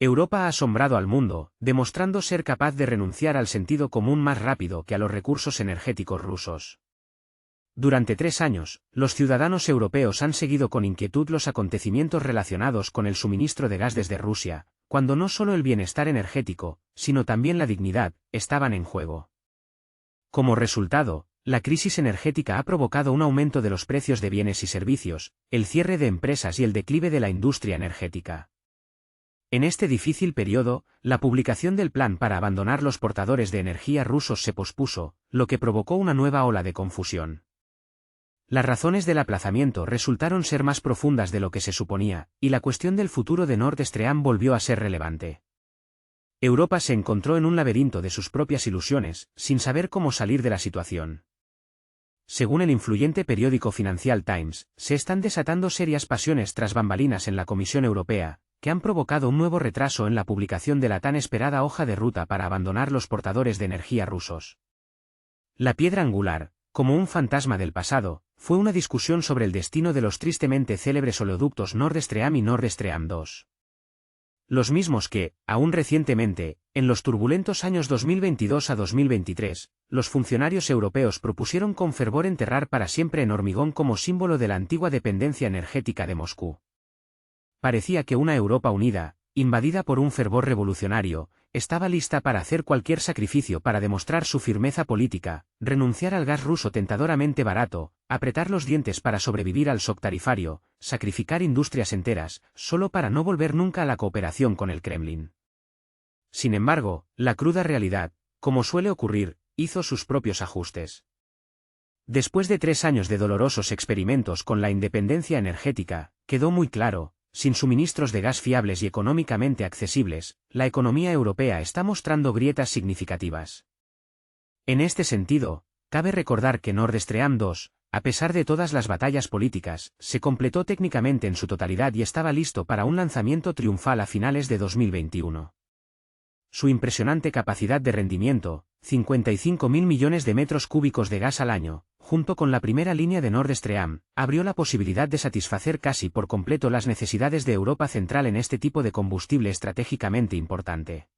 Europa ha asombrado al mundo, demostrando ser capaz de renunciar al sentido común más rápido que a los recursos energéticos rusos. Durante 3 años, los ciudadanos europeos han seguido con inquietud los acontecimientos relacionados con el suministro de gas desde Rusia, cuando no solo el bienestar energético, sino también la dignidad, estaban en juego. Como resultado, la crisis energética ha provocado un aumento de los precios de bienes y servicios, el cierre de empresas y el declive de la industria energética. En este difícil periodo, la publicación del plan para abandonar los portadores de energía rusos se pospuso, lo que provocó una nueva ola de confusión. Las razones del aplazamiento resultaron ser más profundas de lo que se suponía, y la cuestión del futuro de Nord Stream volvió a ser relevante. Europa se encontró en un laberinto de sus propias ilusiones, sin saber cómo salir de la situación. Según el influyente periódico Financial Times, se están desatando serias pasiones tras bambalinas en la Comisión Europea, que han provocado un nuevo retraso en la publicación de la tan esperada hoja de ruta para abandonar los portadores de energía rusos. La piedra angular, como un fantasma del pasado, fue una discusión sobre el destino de los tristemente célebres oleoductos Nord Stream y Nord Stream 2. Los mismos que, aún recientemente, en los turbulentos años 2022 a 2023, los funcionarios europeos propusieron con fervor enterrar para siempre en hormigón como símbolo de la antigua dependencia energética de Moscú. Parecía que una Europa unida, invadida por un fervor revolucionario, estaba lista para hacer cualquier sacrificio para demostrar su firmeza política, renunciar al gas ruso tentadoramente barato, apretar los dientes para sobrevivir al shock tarifario, sacrificar industrias enteras, solo para no volver nunca a la cooperación con el Kremlin. Sin embargo, la cruda realidad, como suele ocurrir, hizo sus propios ajustes. Después de 3 años de dolorosos experimentos con la independencia energética, quedó muy claro: sin suministros de gas fiables y económicamente accesibles, la economía europea está mostrando grietas significativas. En este sentido, cabe recordar que Nord Stream 2, a pesar de todas las batallas políticas, se completó técnicamente en su totalidad y estaba listo para un lanzamiento triunfal a finales de 2021. Su impresionante capacidad de rendimiento, 55.000 millones de metros cúbicos de gas al año, junto con la primera línea de Nord Stream, abrió la posibilidad de satisfacer casi por completo las necesidades de Europa Central en este tipo de combustible estratégicamente importante.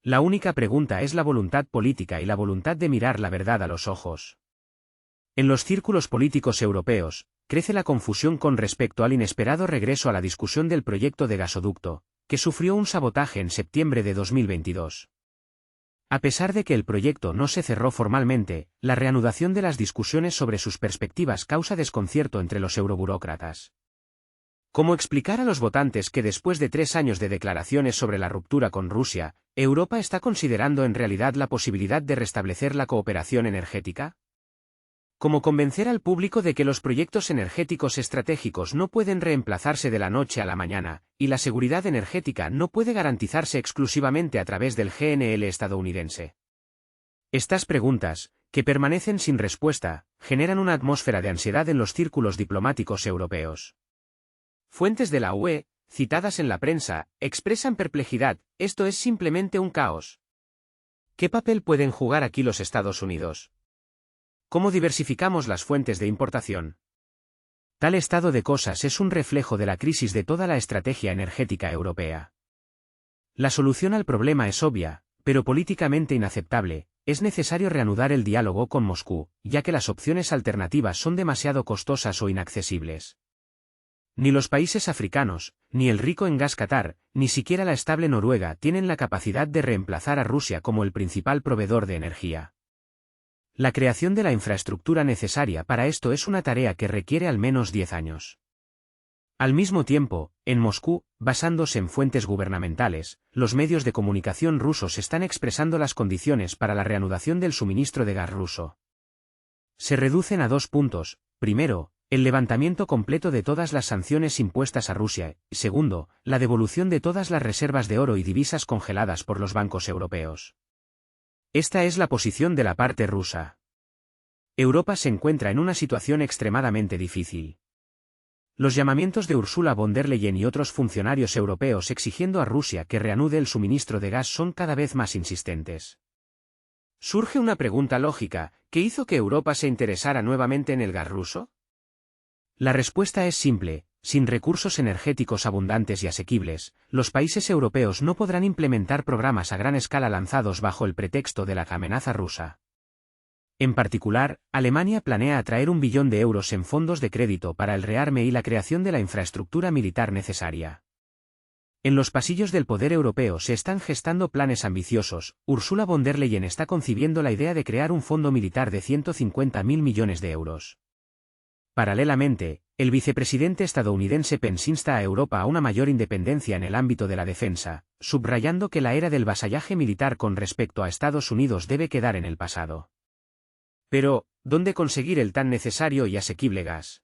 La única pregunta es la voluntad política y la voluntad de mirar la verdad a los ojos. En los círculos políticos europeos, crece la confusión con respecto al inesperado regreso a la discusión del proyecto de gasoducto, que sufrió un sabotaje en septiembre de 2022. A pesar de que el proyecto no se cerró formalmente, la reanudación de las discusiones sobre sus perspectivas causa desconcierto entre los euroburócratas. ¿Cómo explicar a los votantes que después de 3 años de declaraciones sobre la ruptura con Rusia, Europa está considerando en realidad la posibilidad de restablecer la cooperación energética? ¿Cómo convencer al público de que los proyectos energéticos estratégicos no pueden reemplazarse de la noche a la mañana, y la seguridad energética no puede garantizarse exclusivamente a través del GNL estadounidense? Estas preguntas, que permanecen sin respuesta, generan una atmósfera de ansiedad en los círculos diplomáticos europeos. Fuentes de la UE, citadas en la prensa, expresan perplejidad: esto es simplemente un caos. ¿Qué papel pueden jugar aquí los Estados Unidos? ¿Cómo diversificamos las fuentes de importación? Tal estado de cosas es un reflejo de la crisis de toda la estrategia energética europea. La solución al problema es obvia, pero políticamente inaceptable: es necesario reanudar el diálogo con Moscú, ya que las opciones alternativas son demasiado costosas o inaccesibles. Ni los países africanos, ni el rico en gas Qatar, ni siquiera la estable Noruega tienen la capacidad de reemplazar a Rusia como el principal proveedor de energía. La creación de la infraestructura necesaria para esto es una tarea que requiere al menos 10 años. Al mismo tiempo, en Moscú, basándose en fuentes gubernamentales, los medios de comunicación rusos están expresando las condiciones para la reanudación del suministro de gas ruso. Se reducen a 2 puntos: primero, el levantamiento completo de todas las sanciones impuestas a Rusia, y segundo, la devolución de todas las reservas de oro y divisas congeladas por los bancos europeos. Esta es la posición de la parte rusa. Europa se encuentra en una situación extremadamente difícil. Los llamamientos de Ursula von der Leyen y otros funcionarios europeos exigiendo a Rusia que reanude el suministro de gas son cada vez más insistentes. Surge una pregunta lógica: ¿qué hizo que Europa se interesara nuevamente en el gas ruso? La respuesta es simple: Sin recursos energéticos abundantes y asequibles, los países europeos no podrán implementar programas a gran escala lanzados bajo el pretexto de la amenaza rusa. En particular, Alemania planea atraer 1 billón de euros en fondos de crédito para el rearme y la creación de la infraestructura militar necesaria. En los pasillos del poder europeo se están gestando planes ambiciosos. Ursula von der Leyen está concibiendo la idea de crear un fondo militar de 150.000 millones de euros. Paralelamente, el vicepresidente estadounidense Pence insta a Europa a una mayor independencia en el ámbito de la defensa, subrayando que la era del vasallaje militar con respecto a Estados Unidos debe quedar en el pasado. Pero, ¿dónde conseguir el tan necesario y asequible gas?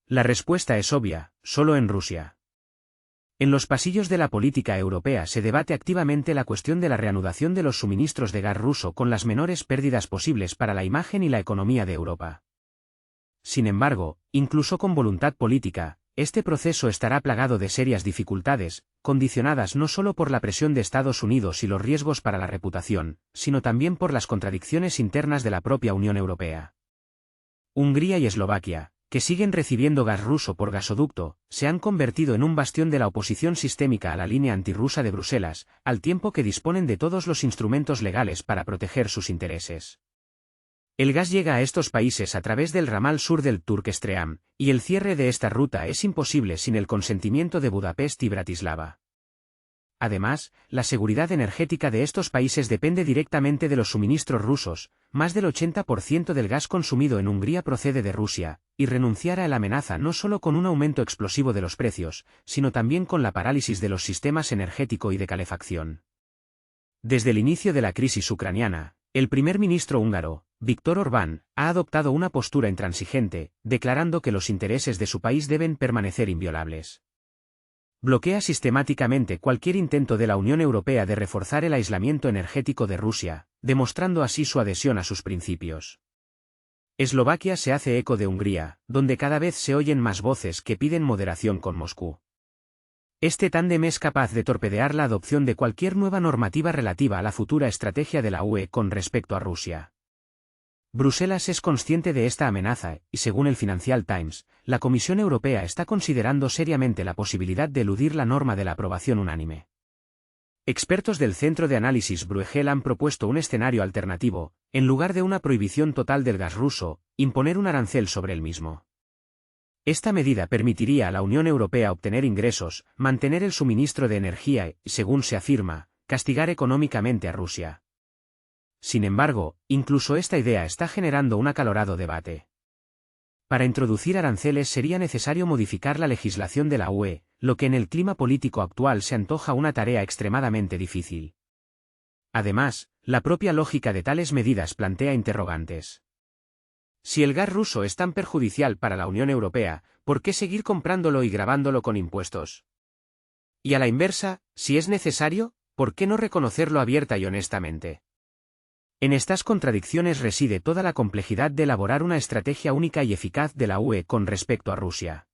La respuesta es obvia: solo en Rusia. En los pasillos de la política europea se debate activamente la cuestión de la reanudación de los suministros de gas ruso con las menores pérdidas posibles para la imagen y la economía de Europa. Sin embargo, incluso con voluntad política, este proceso estará plagado de serias dificultades, condicionadas no solo por la presión de Estados Unidos y los riesgos para la reputación, sino también por las contradicciones internas de la propia Unión Europea. Hungría y Eslovaquia, que siguen recibiendo gas ruso por gasoducto, se han convertido en un bastión de la oposición sistémica a la línea antirrusa de Bruselas, al tiempo que disponen de todos los instrumentos legales para proteger sus intereses. El gas llega a estos países a través del ramal sur del Turk Stream, y el cierre de esta ruta es imposible sin el consentimiento de Budapest y Bratislava. Además, la seguridad energética de estos países depende directamente de los suministros rusos. Más del 80% del gas consumido en Hungría procede de Rusia, y renunciar a la amenaza no solo con un aumento explosivo de los precios, sino también con la parálisis de los sistemas energético y de calefacción. Desde el inicio de la crisis ucraniana, el primer ministro húngaro, Viktor Orbán, ha adoptado una postura intransigente, declarando que los intereses de su país deben permanecer inviolables. Bloquea sistemáticamente cualquier intento de la Unión Europea de reforzar el aislamiento energético de Rusia, demostrando así su adhesión a sus principios. Eslovaquia se hace eco de Hungría, donde cada vez se oyen más voces que piden moderación con Moscú. Este tándem es capaz de torpedear la adopción de cualquier nueva normativa relativa a la futura estrategia de la UE con respecto a Rusia. Bruselas es consciente de esta amenaza, y según el Financial Times, la Comisión Europea está considerando seriamente la posibilidad de eludir la norma de la aprobación unánime. Expertos del Centro de Análisis Bruegel han propuesto un escenario alternativo: en lugar de una prohibición total del gas ruso, imponer un arancel sobre el mismo. Esta medida permitiría a la Unión Europea obtener ingresos, mantener el suministro de energía y, según se afirma, castigar económicamente a Rusia. Sin embargo, incluso esta idea está generando un acalorado debate. Para introducir aranceles sería necesario modificar la legislación de la UE, lo que en el clima político actual se antoja una tarea extremadamente difícil. Además, la propia lógica de tales medidas plantea interrogantes. Si el gas ruso es tan perjudicial para la Unión Europea, ¿por qué seguir comprándolo y gravándolo con impuestos? Y a la inversa, si es necesario, ¿por qué no reconocerlo abierta y honestamente? En estas contradicciones reside toda la complejidad de elaborar una estrategia única y eficaz de la UE con respecto a Rusia.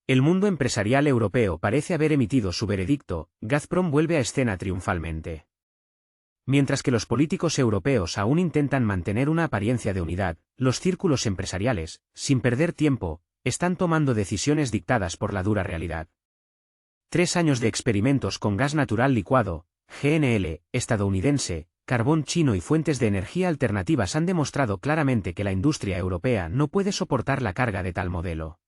El mundo empresarial europeo parece haber emitido su veredicto: Gazprom vuelve a escena triunfalmente. Mientras que los políticos europeos aún intentan mantener una apariencia de unidad, los círculos empresariales, sin perder tiempo, están tomando decisiones dictadas por la dura realidad. 3 años de experimentos con gas natural licuado, GNL, estadounidense, carbón chino y fuentes de energía alternativas han demostrado claramente que la industria europea no puede soportar la carga de tal modelo.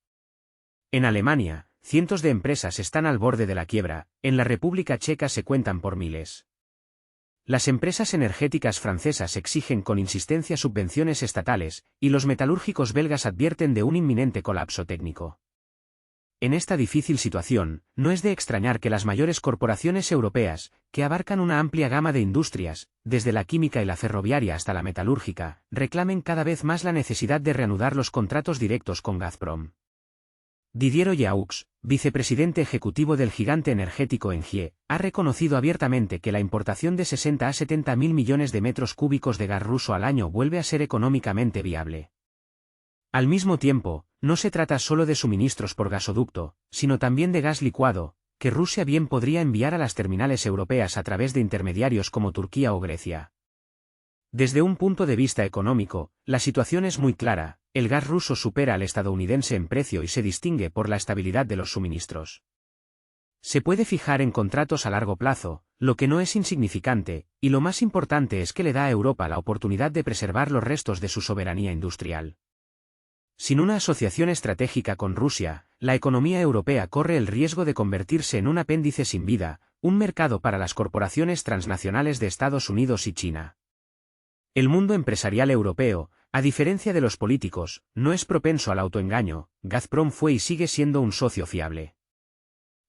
En Alemania, cientos de empresas están al borde de la quiebra, en la República Checa se cuentan por miles. Las empresas energéticas francesas exigen con insistencia subvenciones estatales, y los metalúrgicos belgas advierten de un inminente colapso técnico. En esta difícil situación, no es de extrañar que las mayores corporaciones europeas, que abarcan una amplia gama de industrias, desde la química y la ferroviaria hasta la metalúrgica, reclamen cada vez más la necesidad de reanudar los contratos directos con Gazprom. Didier Ollaux, vicepresidente ejecutivo del gigante energético Engie, ha reconocido abiertamente que la importación de 60 a 70 mil millones de metros cúbicos de gas ruso al año vuelve a ser económicamente viable. Al mismo tiempo, no se trata solo de suministros por gasoducto, sino también de gas licuado, que Rusia bien podría enviar a las terminales europeas a través de intermediarios como Turquía o Grecia. Desde un punto de vista económico, la situación es muy clara: el gas ruso supera al estadounidense en precio y se distingue por la estabilidad de los suministros. Se puede fijar en contratos a largo plazo, lo que no es insignificante, y lo más importante es que le da a Europa la oportunidad de preservar los restos de su soberanía industrial. Sin una asociación estratégica con Rusia, la economía europea corre el riesgo de convertirse en un apéndice sin vida, un mercado para las corporaciones transnacionales de Estados Unidos y China. El mundo empresarial europeo, a diferencia de los políticos, no es propenso al autoengaño. Gazprom fue y sigue siendo un socio fiable.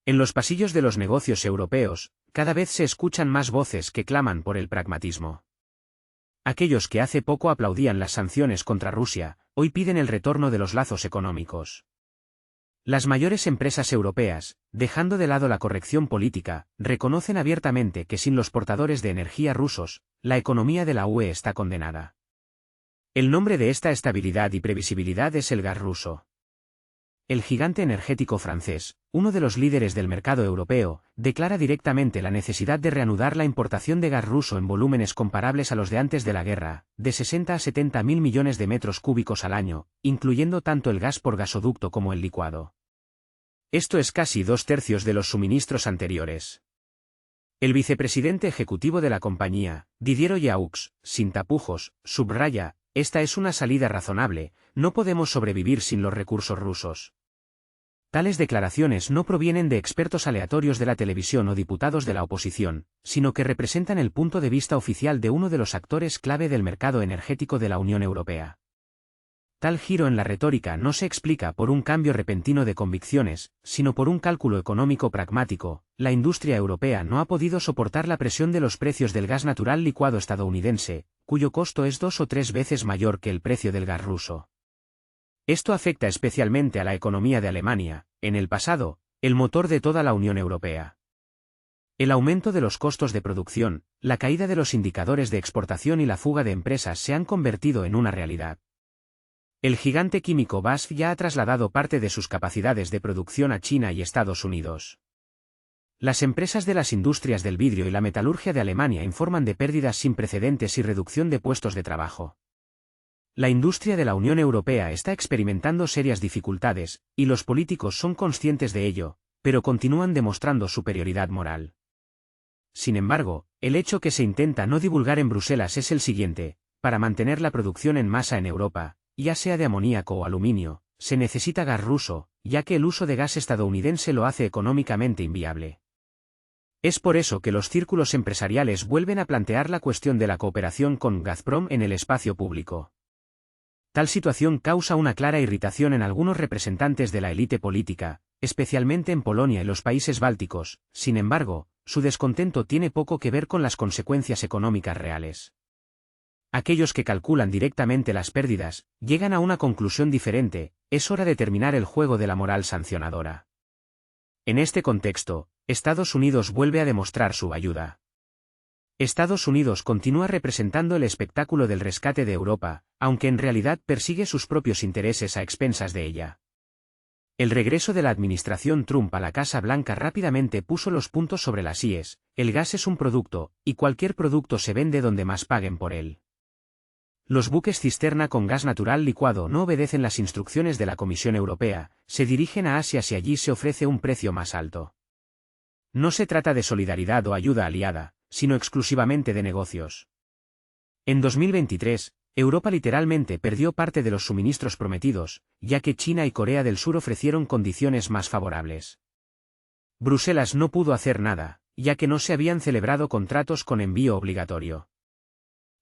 En los pasillos de los negocios europeos, cada vez se escuchan más voces que claman por el pragmatismo. Aquellos que hace poco aplaudían las sanciones contra Rusia, hoy piden el retorno de los lazos económicos. Las mayores empresas europeas, dejando de lado la corrección política, reconocen abiertamente que sin los portadores de energía rusos, la economía de la UE está condenada. El nombre de esta estabilidad y previsibilidad es el gas ruso. El gigante energético francés, uno de los líderes del mercado europeo, declara directamente la necesidad de reanudar la importación de gas ruso en volúmenes comparables a los de antes de la guerra, de 60 a 70 mil millones de metros cúbicos al año, incluyendo tanto el gas por gasoducto como el licuado. Esto es casi 2/3 de los suministros anteriores. El vicepresidente ejecutivo de la compañía, Didier Ollaux, sin tapujos, subraya: esta es una salida razonable, no podemos sobrevivir sin los recursos rusos. Tales declaraciones no provienen de expertos aleatorios de la televisión o diputados de la oposición, sino que representan el punto de vista oficial de uno de los actores clave del mercado energético de la Unión Europea. Tal giro en la retórica no se explica por un cambio repentino de convicciones, sino por un cálculo económico pragmático. La industria europea no ha podido soportar la presión de los precios del gas natural licuado estadounidense, cuyo costo es 2 o 3 veces mayor que el precio del gas ruso. Esto afecta especialmente a la economía de Alemania, en el pasado, el motor de toda la Unión Europea. El aumento de los costos de producción, la caída de los indicadores de exportación y la fuga de empresas se han convertido en una realidad. El gigante químico BASF ya ha trasladado parte de sus capacidades de producción a China y Estados Unidos. Las empresas de las industrias del vidrio y la metalurgia de Alemania informan de pérdidas sin precedentes y reducción de puestos de trabajo. La industria de la Unión Europea está experimentando serias dificultades, y los políticos son conscientes de ello, pero continúan demostrando superioridad moral. Sin embargo, el hecho que se intenta no divulgar en Bruselas es el siguiente: para mantener la producción en masa en Europa, ya sea de amoníaco o aluminio, se necesita gas ruso, ya que el uso de gas estadounidense lo hace económicamente inviable. Es por eso que los círculos empresariales vuelven a plantear la cuestión de la cooperación con Gazprom en el espacio público. Tal situación causa una clara irritación en algunos representantes de la élite política, especialmente en Polonia y los países bálticos. Sin embargo, su descontento tiene poco que ver con las consecuencias económicas reales. Aquellos que calculan directamente las pérdidas, llegan a una conclusión diferente: es hora de terminar el juego de la moral sancionadora. En este contexto, Estados Unidos vuelve a demostrar su ayuda. Estados Unidos continúa representando el espectáculo del rescate de Europa, aunque en realidad persigue sus propios intereses a expensas de ella. El regreso de la administración Trump a la Casa Blanca rápidamente puso los puntos sobre las íes: el gas es un producto, y cualquier producto se vende donde más paguen por él. Los buques cisterna con gas natural licuado no obedecen las instrucciones de la Comisión Europea, se dirigen a Asia si allí se ofrece un precio más alto. No se trata de solidaridad o ayuda aliada, sino exclusivamente de negocios. En 2023, Europa literalmente perdió parte de los suministros prometidos, ya que China y Corea del Sur ofrecieron condiciones más favorables. Bruselas no pudo hacer nada, ya que no se habían celebrado contratos con envío obligatorio.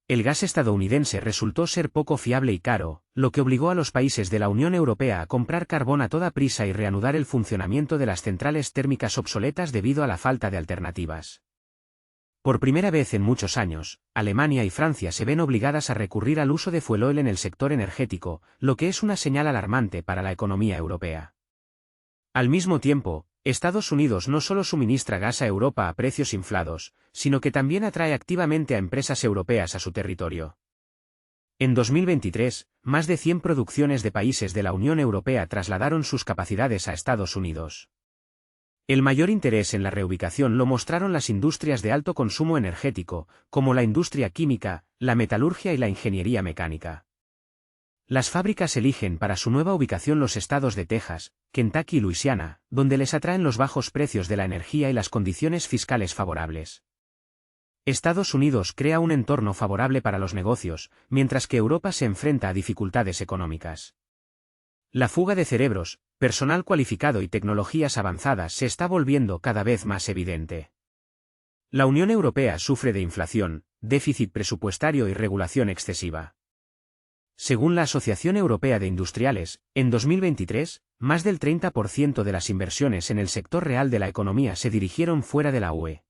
El gas estadounidense resultó ser poco fiable y caro, lo que obligó a los países de la Unión Europea a comprar carbón a toda prisa y reanudar el funcionamiento de las centrales térmicas obsoletas debido a la falta de alternativas. Por primera vez en muchos años, Alemania y Francia se ven obligadas a recurrir al uso de fuel oil en el sector energético, lo que es una señal alarmante para la economía europea. Al mismo tiempo, Estados Unidos no solo suministra gas a Europa a precios inflados, sino que también atrae activamente a empresas europeas a su territorio. En 2023, más de 100 producciones de países de la Unión Europea trasladaron sus capacidades a Estados Unidos. El mayor interés en la reubicación lo mostraron las industrias de alto consumo energético, como la industria química, la metalurgia y la ingeniería mecánica. Las fábricas eligen para su nueva ubicación los estados de Texas, Kentucky y Luisiana, donde les atraen los bajos precios de la energía y las condiciones fiscales favorables. Estados Unidos crea un entorno favorable para los negocios, mientras que Europa se enfrenta a dificultades económicas. La fuga de cerebros, personal cualificado y tecnologías avanzadas se está volviendo cada vez más evidente. La Unión Europea sufre de inflación, déficit presupuestario y regulación excesiva. Según la Asociación Europea de Industriales, en 2023, más del 30% de las inversiones en el sector real de la economía se dirigieron fuera de la UE.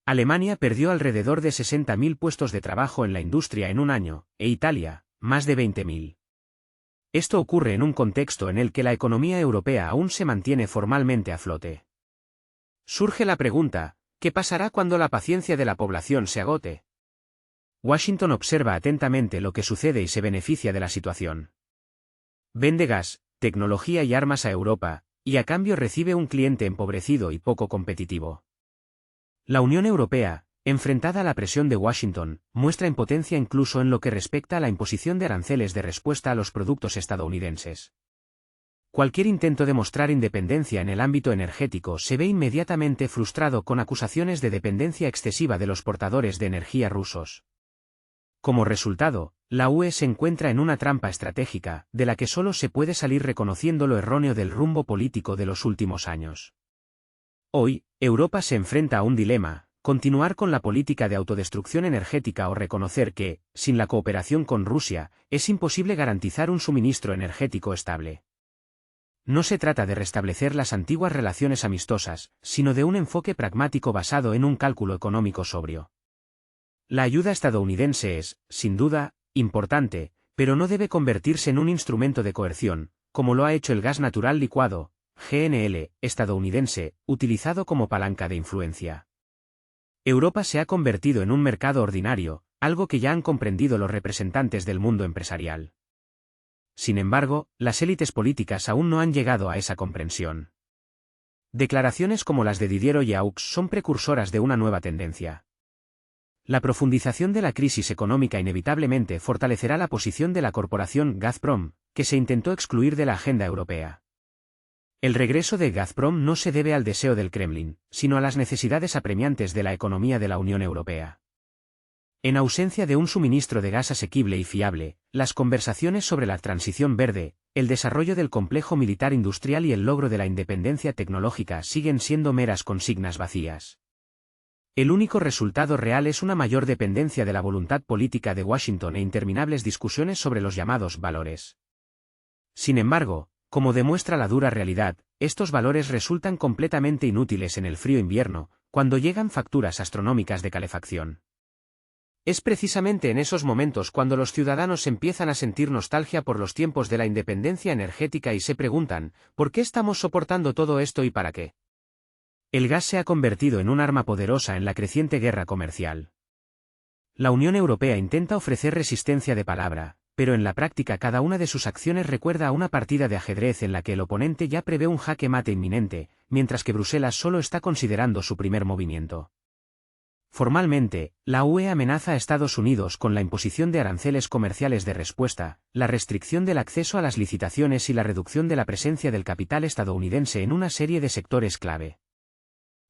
Alemania perdió alrededor de 60.000 puestos de trabajo en la industria en un año, e Italia, más de 20.000. Esto ocurre en un contexto en el que la economía europea aún se mantiene formalmente a flote. Surge la pregunta, ¿qué pasará cuando la paciencia de la población se agote? Washington observa atentamente lo que sucede y se beneficia de la situación. Vende gas, tecnología y armas a Europa, y a cambio recibe un cliente empobrecido y poco competitivo. La Unión Europea, enfrentada a la presión de Washington, muestra impotencia incluso en lo que respecta a la imposición de aranceles de respuesta a los productos estadounidenses. Cualquier intento de mostrar independencia en el ámbito energético se ve inmediatamente frustrado con acusaciones de dependencia excesiva de los portadores de energía rusos. Como resultado, la UE se encuentra en una trampa estratégica, de la que solo se puede salir reconociendo lo erróneo del rumbo político de los últimos años. Hoy, Europa se enfrenta a un dilema: continuar con la política de autodestrucción energética o reconocer que, sin la cooperación con Rusia, es imposible garantizar un suministro energético estable. No se trata de restablecer las antiguas relaciones amistosas, sino de un enfoque pragmático basado en un cálculo económico sobrio. La ayuda estadounidense es, sin duda, importante, pero no debe convertirse en un instrumento de coerción, como lo ha hecho el gas natural licuado, GNL, estadounidense, utilizado como palanca de influencia. Europa se ha convertido en un mercado ordinario, algo que ya han comprendido los representantes del mundo empresarial. Sin embargo, las élites políticas aún no han llegado a esa comprensión. Declaraciones como las de Didier Oyaux son precursoras de una nueva tendencia. La profundización de la crisis económica inevitablemente fortalecerá la posición de la corporación Gazprom, que se intentó excluir de la agenda europea. El regreso de Gazprom no se debe al deseo del Kremlin, sino a las necesidades apremiantes de la economía de la Unión Europea. En ausencia de un suministro de gas asequible y fiable, las conversaciones sobre la transición verde, el desarrollo del complejo militar industrial y el logro de la independencia tecnológica siguen siendo meras consignas vacías. El único resultado real es una mayor dependencia de la voluntad política de Washington e interminables discusiones sobre los llamados valores. Sin embargo, como demuestra la dura realidad, estos valores resultan completamente inútiles en el frío invierno, cuando llegan facturas astronómicas de calefacción. Es precisamente en esos momentos cuando los ciudadanos empiezan a sentir nostalgia por los tiempos de la independencia energética y se preguntan, ¿por qué estamos soportando todo esto y para qué? El gas se ha convertido en un arma poderosa en la creciente guerra comercial. La Unión Europea intenta ofrecer resistencia de palabra, pero en la práctica cada una de sus acciones recuerda a una partida de ajedrez en la que el oponente ya prevé un jaque mate inminente, mientras que Bruselas solo está considerando su primer movimiento. Formalmente, la UE amenaza a Estados Unidos con la imposición de aranceles comerciales de respuesta, la restricción del acceso a las licitaciones y la reducción de la presencia del capital estadounidense en una serie de sectores clave.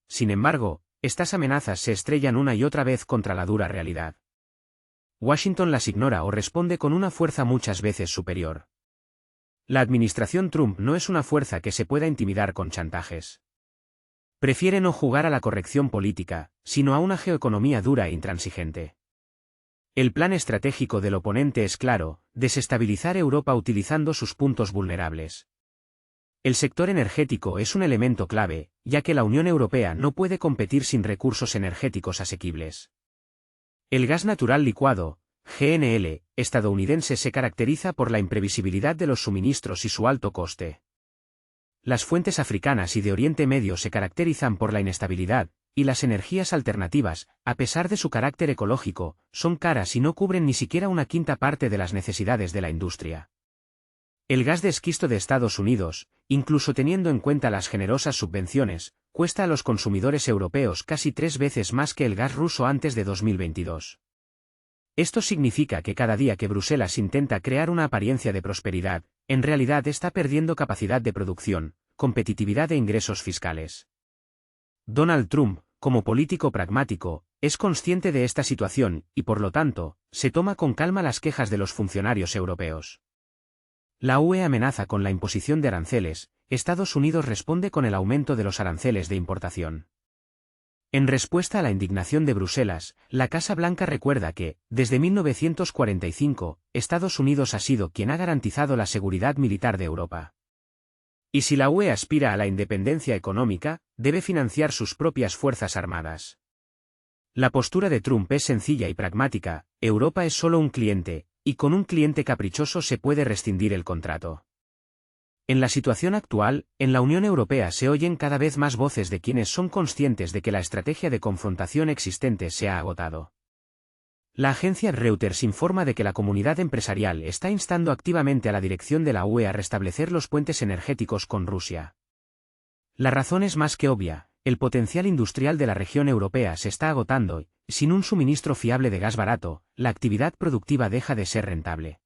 Sin embargo, estas amenazas se estrellan una y otra vez contra la dura realidad. Washington las ignora o responde con una fuerza muchas veces superior. La administración Trump no es una fuerza que se pueda intimidar con chantajes. Prefiere no jugar a la corrección política, sino a una geoeconomía dura e intransigente. El plan estratégico del oponente es claro: desestabilizar Europa utilizando sus puntos vulnerables. El sector energético es un elemento clave, ya que la Unión Europea no puede competir sin recursos energéticos asequibles. El gas natural licuado, GNL, estadounidense se caracteriza por la imprevisibilidad de los suministros y su alto coste. Las fuentes africanas y de Oriente Medio se caracterizan por la inestabilidad, y las energías alternativas, a pesar de su carácter ecológico, son caras y no cubren ni siquiera una quinta parte de las necesidades de la industria. El gas de esquisto de Estados Unidos, incluso teniendo en cuenta las generosas subvenciones, cuesta a los consumidores europeos casi 3 veces más que el gas ruso antes de 2022. Esto significa que cada día que Bruselas intenta crear una apariencia de prosperidad, en realidad está perdiendo capacidad de producción, competitividad e ingresos fiscales. Donald Trump, como político pragmático, es consciente de esta situación y, por lo tanto, se toma con calma las quejas de los funcionarios europeos. La UE amenaza con la imposición de aranceles, Estados Unidos responde con el aumento de los aranceles de importación. En respuesta a la indignación de Bruselas, la Casa Blanca recuerda que, desde 1945, Estados Unidos ha sido quien ha garantizado la seguridad militar de Europa. Y si la UE aspira a la independencia económica, debe financiar sus propias fuerzas armadas. La postura de Trump es sencilla y pragmática: Europa es solo un cliente, y con un cliente caprichoso se puede rescindir el contrato. En la situación actual, en la Unión Europea se oyen cada vez más voces de quienes son conscientes de que la estrategia de confrontación existente se ha agotado. La agencia Reuters informa de que la comunidad empresarial está instando activamente a la dirección de la UE a restablecer los puentes energéticos con Rusia. La razón es más que obvia: el potencial industrial de la región europea se está agotando y, sin un suministro fiable de gas barato, la actividad productiva deja de ser rentable.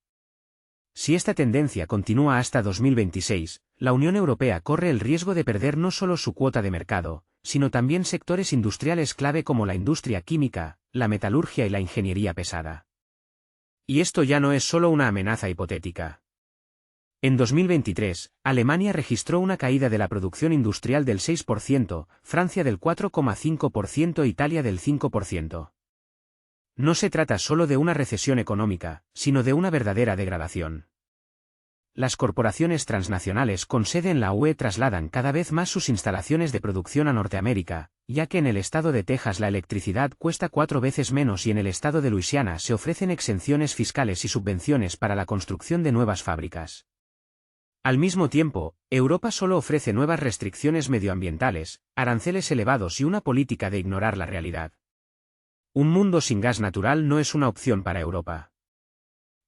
Si esta tendencia continúa hasta 2026, la Unión Europea corre el riesgo de perder no solo su cuota de mercado, sino también sectores industriales clave como la industria química, la metalurgia y la ingeniería pesada. Y esto ya no es solo una amenaza hipotética. En 2023, Alemania registró una caída de la producción industrial del 6%, Francia del 4,5% e Italia del 5%. No se trata solo de una recesión económica, sino de una verdadera degradación. Las corporaciones transnacionales con sede en la UE trasladan cada vez más sus instalaciones de producción a Norteamérica, ya que en el estado de Texas la electricidad cuesta 4 veces menos y en el estado de Luisiana se ofrecen exenciones fiscales y subvenciones para la construcción de nuevas fábricas. Al mismo tiempo, Europa solo ofrece nuevas restricciones medioambientales, aranceles elevados y una política de ignorar la realidad. Un mundo sin gas natural no es una opción para Europa.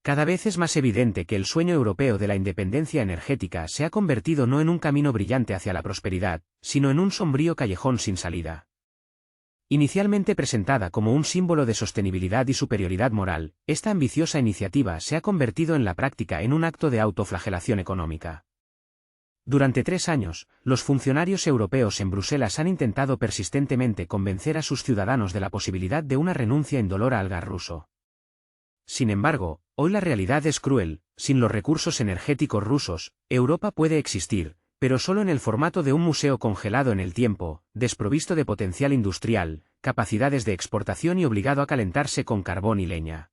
Cada vez es más evidente que el sueño europeo de la independencia energética se ha convertido no en un camino brillante hacia la prosperidad, sino en un sombrío callejón sin salida. Inicialmente presentada como un símbolo de sostenibilidad y superioridad moral, esta ambiciosa iniciativa se ha convertido en la práctica en un acto de autoflagelación económica. Durante 3 años, los funcionarios europeos en Bruselas han intentado persistentemente convencer a sus ciudadanos de la posibilidad de una renuncia indolora al gas ruso. Sin embargo, hoy la realidad es cruel: sin los recursos energéticos rusos, Europa puede existir, pero solo en el formato de un museo congelado en el tiempo, desprovisto de potencial industrial, capacidades de exportación y obligado a calentarse con carbón y leña.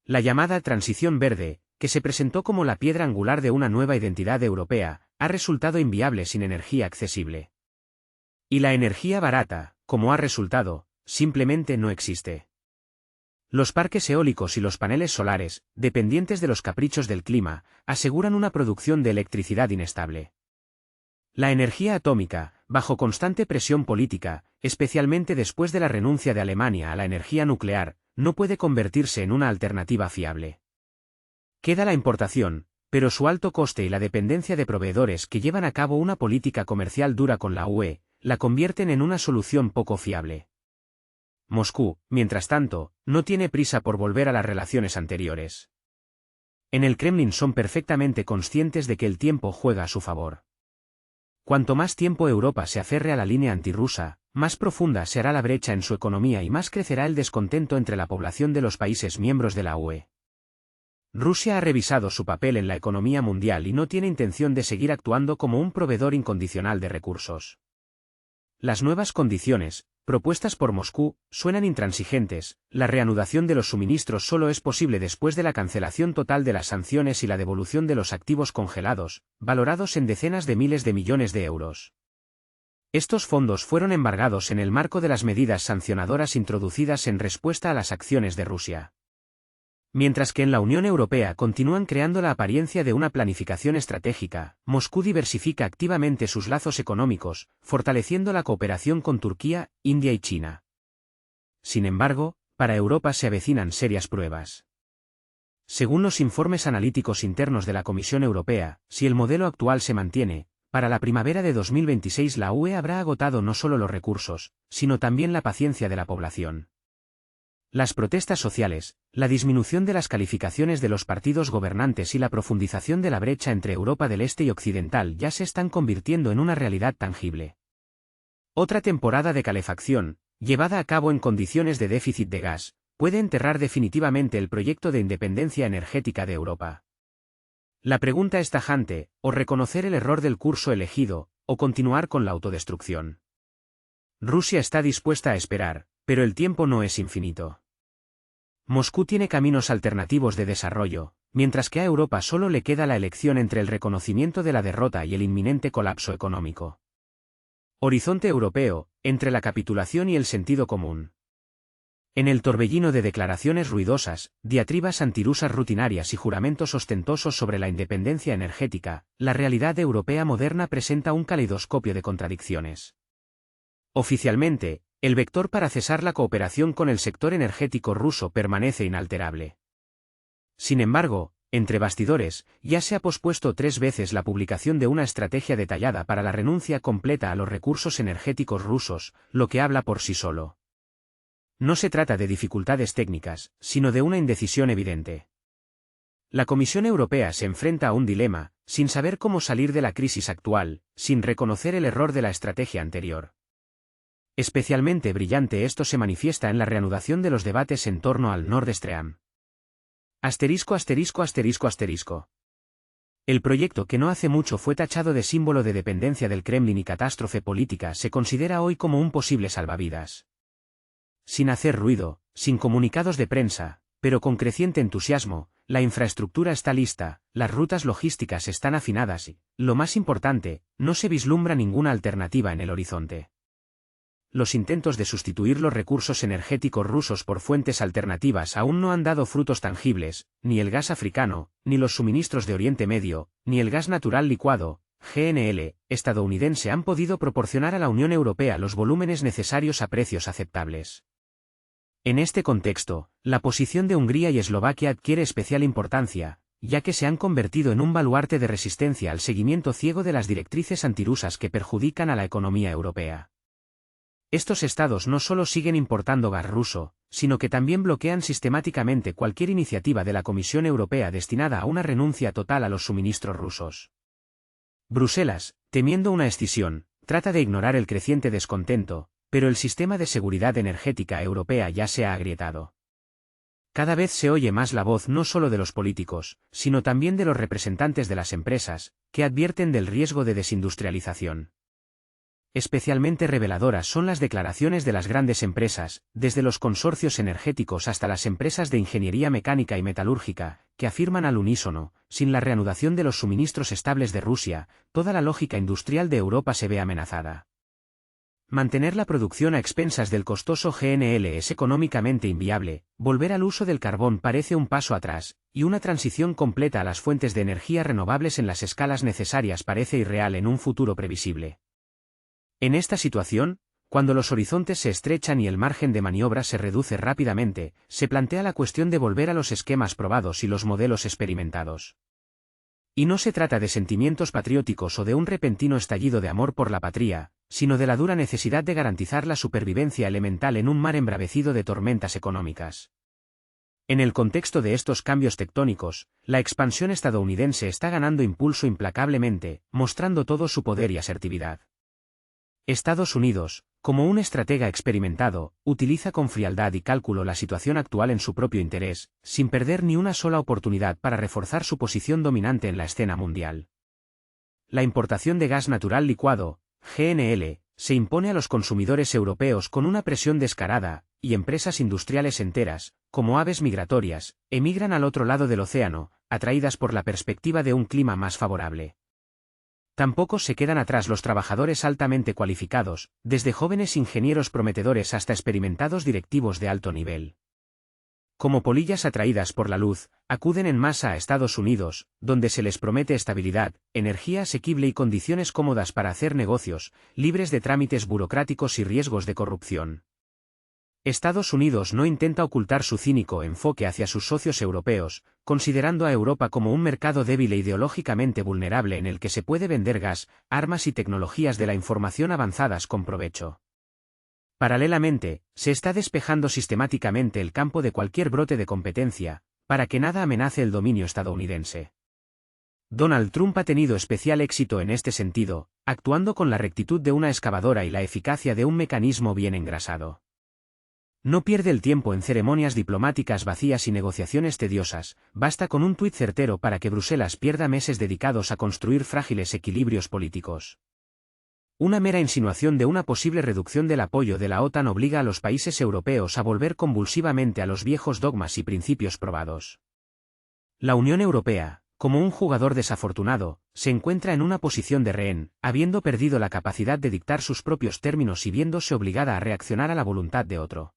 La llamada transición verde, que se presentó como la piedra angular de una nueva identidad europea, ha resultado inviable sin energía accesible. Y la energía barata, como ha resultado, simplemente no existe. Los parques eólicos y los paneles solares, dependientes de los caprichos del clima, aseguran una producción de electricidad inestable. La energía atómica, bajo constante presión política, especialmente después de la renuncia de Alemania a la energía nuclear, no puede convertirse en una alternativa fiable. Queda la importación, pero su alto coste y la dependencia de proveedores que llevan a cabo una política comercial dura con la UE, la convierten en una solución poco fiable. Moscú, mientras tanto, no tiene prisa por volver a las relaciones anteriores. En el Kremlin son perfectamente conscientes de que el tiempo juega a su favor. Cuanto más tiempo Europa se aferre a la línea antirrusa, más profunda se hará la brecha en su economía y más crecerá el descontento entre la población de los países miembros de la UE. Rusia ha revisado su papel en la economía mundial y no tiene intención de seguir actuando como un proveedor incondicional de recursos. Las nuevas condiciones, propuestas por Moscú, suenan intransigentes: la reanudación de los suministros solo es posible después de la cancelación total de las sanciones y la devolución de los activos congelados, valorados en decenas de miles de millones de euros. Estos fondos fueron embargados en el marco de las medidas sancionadoras introducidas en respuesta a las acciones de Rusia. Mientras que en la Unión Europea continúan creando la apariencia de una planificación estratégica, Moscú diversifica activamente sus lazos económicos, fortaleciendo la cooperación con Turquía, India y China. Sin embargo, para Europa se avecinan serias pruebas. Según los informes analíticos internos de la Comisión Europea, si el modelo actual se mantiene, para la primavera de 2026 la UE habrá agotado no solo los recursos, sino también la paciencia de la población. Las protestas sociales, La disminución de las calificaciones de los partidos gobernantes y la profundización de la brecha entre Europa del Este y Occidental ya se están convirtiendo en una realidad tangible. Otra temporada de calefacción, llevada a cabo en condiciones de déficit de gas, puede enterrar definitivamente el proyecto de independencia energética de Europa. La pregunta es tajante: o reconocer el error del curso elegido, o continuar con la autodestrucción. Rusia está dispuesta a esperar, pero el tiempo no es infinito. Moscú tiene caminos alternativos de desarrollo, mientras que a Europa solo le queda la elección entre el reconocimiento de la derrota y el inminente colapso económico. Horizonte europeo, entre la capitulación y el sentido común. En el torbellino de declaraciones ruidosas, diatribas antirrusas rutinarias y juramentos ostentosos sobre la independencia energética, la realidad europea moderna presenta un caleidoscopio de contradicciones. Oficialmente, el vector para cesar la cooperación con el sector energético ruso permanece inalterable. Sin embargo, entre bastidores, ya se ha pospuesto 3 veces la publicación de una estrategia detallada para la renuncia completa a los recursos energéticos rusos, lo que habla por sí solo. No se trata de dificultades técnicas, sino de una indecisión evidente. La Comisión Europea se enfrenta a un dilema, sin saber cómo salir de la crisis actual, sin reconocer el error de la estrategia anterior. Especialmente brillante esto se manifiesta en la reanudación de los debates en torno al Nord Stream. *********. El proyecto que no hace mucho fue tachado de símbolo de dependencia del Kremlin y catástrofe política se considera hoy como un posible salvavidas. Sin hacer ruido, sin comunicados de prensa, pero con creciente entusiasmo, la infraestructura está lista, las rutas logísticas están afinadas y, lo más importante, no se vislumbra ninguna alternativa en el horizonte. Los intentos de sustituir los recursos energéticos rusos por fuentes alternativas aún no han dado frutos tangibles, ni el gas africano, ni los suministros de Oriente Medio, ni el gas natural licuado, GNL, estadounidense han podido proporcionar a la Unión Europea los volúmenes necesarios a precios aceptables. En este contexto, la posición de Hungría y Eslovaquia adquiere especial importancia, ya que se han convertido en un baluarte de resistencia al seguimiento ciego de las directrices antirrusas que perjudican a la economía europea. Estos estados no solo siguen importando gas ruso, sino que también bloquean sistemáticamente cualquier iniciativa de la Comisión Europea destinada a una renuncia total a los suministros rusos. Bruselas, temiendo una escisión, trata de ignorar el creciente descontento, pero el sistema de seguridad energética europea ya se ha agrietado. Cada vez se oye más la voz no solo de los políticos, sino también de los representantes de las empresas, que advierten del riesgo de desindustrialización. Especialmente reveladoras son las declaraciones de las grandes empresas, desde los consorcios energéticos hasta las empresas de ingeniería mecánica y metalúrgica, que afirman al unísono: sin la reanudación de los suministros estables de Rusia, toda la lógica industrial de Europa se ve amenazada. Mantener la producción a expensas del costoso GNL es económicamente inviable, volver al uso del carbón parece un paso atrás, y una transición completa a las fuentes de energía renovables en las escalas necesarias parece irreal en un futuro previsible. En esta situación, cuando los horizontes se estrechan y el margen de maniobra se reduce rápidamente, se plantea la cuestión de volver a los esquemas probados y los modelos experimentados. Y no se trata de sentimientos patrióticos o de un repentino estallido de amor por la patria, sino de la dura necesidad de garantizar la supervivencia elemental en un mar embravecido de tormentas económicas. En el contexto de estos cambios tectónicos, la expansión estadounidense está ganando impulso implacablemente, mostrando todo su poder y asertividad. Estados Unidos, como un estratega experimentado, utiliza con frialdad y cálculo la situación actual en su propio interés, sin perder ni una sola oportunidad para reforzar su posición dominante en la escena mundial. La importación de gas natural licuado, GNL, se impone a los consumidores europeos con una presión descarada, y empresas industriales enteras, como aves migratorias, emigran al otro lado del océano, atraídas por la perspectiva de un clima más favorable. Tampoco se quedan atrás los trabajadores altamente cualificados, desde jóvenes ingenieros prometedores hasta experimentados directivos de alto nivel. Como polillas atraídas por la luz, acuden en masa a Estados Unidos, donde se les promete estabilidad, energía asequible y condiciones cómodas para hacer negocios, libres de trámites burocráticos y riesgos de corrupción. Estados Unidos no intenta ocultar su cínico enfoque hacia sus socios europeos, considerando a Europa como un mercado débil e ideológicamente vulnerable en el que se puede vender gas, armas y tecnologías de la información avanzadas con provecho. Paralelamente, se está despejando sistemáticamente el campo de cualquier brote de competencia, para que nada amenace el dominio estadounidense. Donald Trump ha tenido especial éxito en este sentido, actuando con la rectitud de una excavadora y la eficacia de un mecanismo bien engrasado. No pierde el tiempo en ceremonias diplomáticas vacías y negociaciones tediosas, basta con un tuit certero para que Bruselas pierda meses dedicados a construir frágiles equilibrios políticos. Una mera insinuación de una posible reducción del apoyo de la OTAN obliga a los países europeos a volver convulsivamente a los viejos dogmas y principios probados. La Unión Europea, como un jugador desafortunado, se encuentra en una posición de rehén, habiendo perdido la capacidad de dictar sus propios términos y viéndose obligada a reaccionar a la voluntad de otro.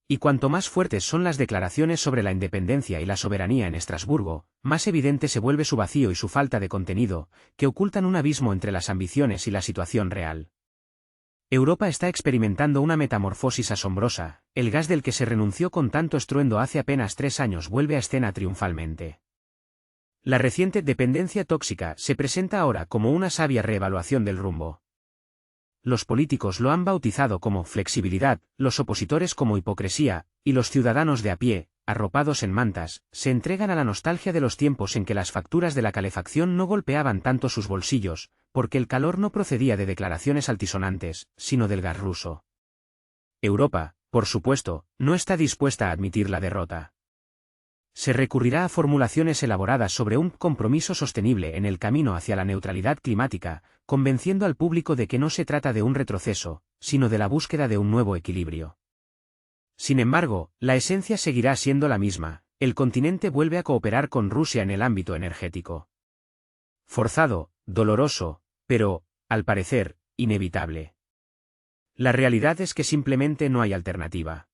Y cuanto más fuertes son las declaraciones sobre la independencia y la soberanía en Estrasburgo, más evidente se vuelve su vacío y su falta de contenido, que ocultan un abismo entre las ambiciones y la situación real. Europa está experimentando una metamorfosis asombrosa, el gas del que se renunció con tanto estruendo hace apenas 3 años vuelve a escena triunfalmente. La reciente dependencia tóxica se presenta ahora como una sabia reevaluación del rumbo. Los políticos lo han bautizado como flexibilidad, los opositores como hipocresía, y los ciudadanos de a pie, arropados en mantas, se entregan a la nostalgia de los tiempos en que las facturas de la calefacción no golpeaban tanto sus bolsillos, porque el calor no procedía de declaraciones altisonantes, sino del gas ruso. Europa, por supuesto, no está dispuesta a admitir la derrota. Se recurrirá a formulaciones elaboradas sobre un compromiso sostenible en el camino hacia la neutralidad climática, convenciendo al público de que no se trata de un retroceso, sino de la búsqueda de un nuevo equilibrio. Sin embargo, la esencia seguirá siendo la misma, el continente vuelve a cooperar con Rusia en el ámbito energético. Forzado, doloroso, pero, al parecer, inevitable. La realidad es que simplemente no hay alternativa.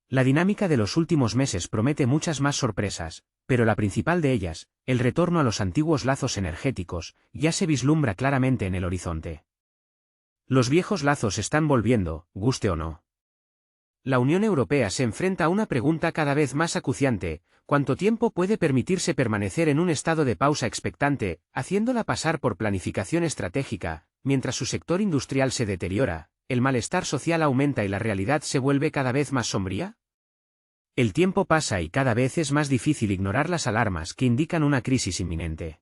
La dinámica de los últimos meses promete muchas más sorpresas, pero la principal de ellas, el retorno a los antiguos lazos energéticos, ya se vislumbra claramente en el horizonte. Los viejos lazos están volviendo, guste o no. La Unión Europea se enfrenta a una pregunta cada vez más acuciante: ¿cuánto tiempo puede permitirse permanecer en un estado de pausa expectante, haciéndola pasar por planificación estratégica, mientras su sector industrial se deteriora, el malestar social aumenta y la realidad se vuelve cada vez más sombría? El tiempo pasa y cada vez es más difícil ignorar las alarmas que indican una crisis inminente.